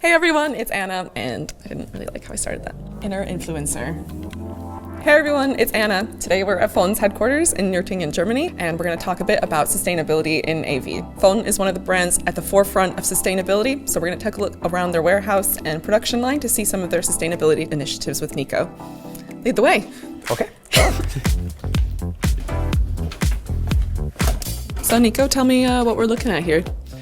Hey everyone, it's Anna, and I didn't really like how I started that. Inner influencer. Hey everyone, it's Anna. Today we're at Fohhn's headquarters in Nürtingen, Germany, and we're going to talk a bit about sustainability in AV. Fohhn is one of the brands at the forefront of sustainability, so we're going to take a look around their warehouse and production line to see some of their sustainability initiatives with Nico. Lead the way. Okay. So Nico, tell me what we're looking at here.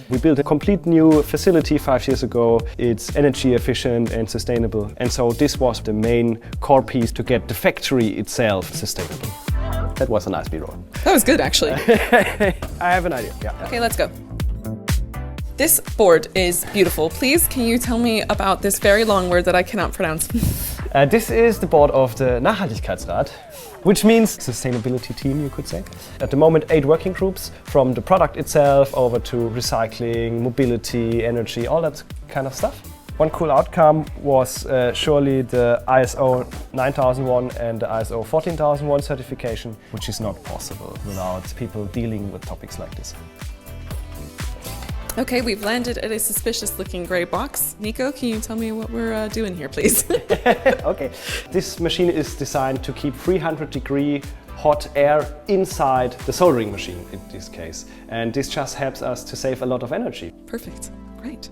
We built a complete new facility 5 years ago. It's energy efficient and sustainable. And so this was the main core piece to get the factory itself sustainable. That was a nice B-roll. That was good, actually. I have an idea, yeah. Okay, let's go. This board is beautiful. Please, can you tell me about this very long word that I cannot pronounce? This is the board of the Nachhaltigkeitsrat, which means sustainability team, you could say. At the moment, 8 working groups, from the product itself over to recycling, mobility, energy, all that kind of stuff. One cool outcome was surely the ISO 9001 and the ISO 14001 certification, which is not possible without people dealing with topics like this. Okay, we've landed at a suspicious-looking grey box. Nico, can you tell me what we're doing here, please? Okay. This machine is designed to keep 300-degree hot air inside the soldering machine in this case. And this just helps us to save a lot of energy. Perfect. Great.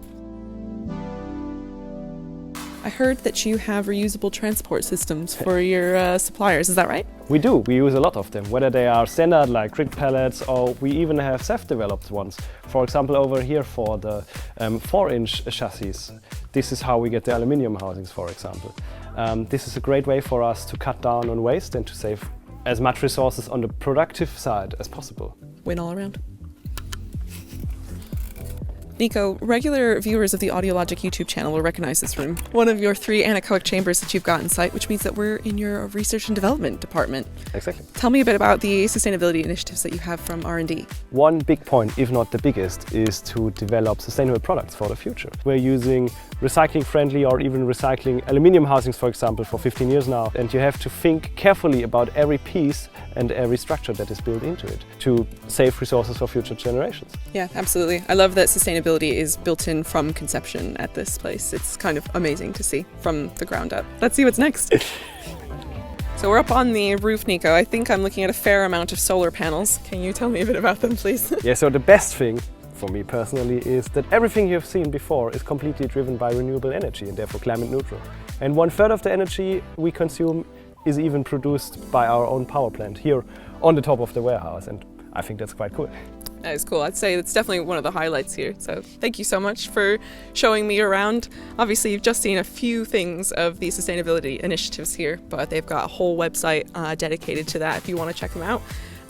I heard that you have reusable transport systems for your suppliers, is that right? We do. We use a lot of them, whether they are standard like grid pallets, or we even have self-developed ones. For example, over here for the 4-inch chassis. This is how we get the aluminium housings, for example. This is a great way for us to cut down on waste and to save as much resources on the productive side as possible. Win all around. Nico, regular viewers of the Audiologic YouTube channel will recognize this room. One of your 3 anechoic chambers that you've got in sight, which means that we're in your research and development department. Exactly. Tell me a bit about the sustainability initiatives that you have from R&D. One big point, if not the biggest, is to develop sustainable products for the future. We're using recycling-friendly or even recycling aluminium housings, for example, for 15 years now. And you have to think carefully about every piece and every structure that is built into it to save resources for future generations. Yeah, absolutely. I love that sustainability is built in from conception at this place. It's kind of amazing to see from the ground up. Let's see what's next. So we're up on the roof, Nico. I think I'm looking at a fair amount of solar panels. Can you tell me a bit about them, please? Yeah, so the best thing for me personally is that everything you've seen before is completely driven by renewable energy and therefore climate neutral. And 1/3 of the energy we consume is even produced by our own power plant here on the top of the warehouse, and I think that's quite cool. That is cool. I'd say it's definitely one of the highlights here. So thank you so much for showing me around. Obviously, you've just seen a few things of the sustainability initiatives here, but they've got a whole website dedicated to that if you want to check them out.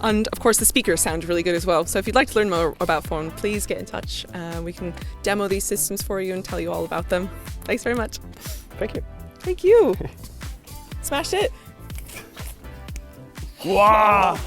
And of course, the speakers sound really good as well. So if you'd like to learn more about Fohhn, please get in touch. We can demo these systems for you and tell you all about them. Thanks very much. Thank you. Thank you. Smashed it. Wow!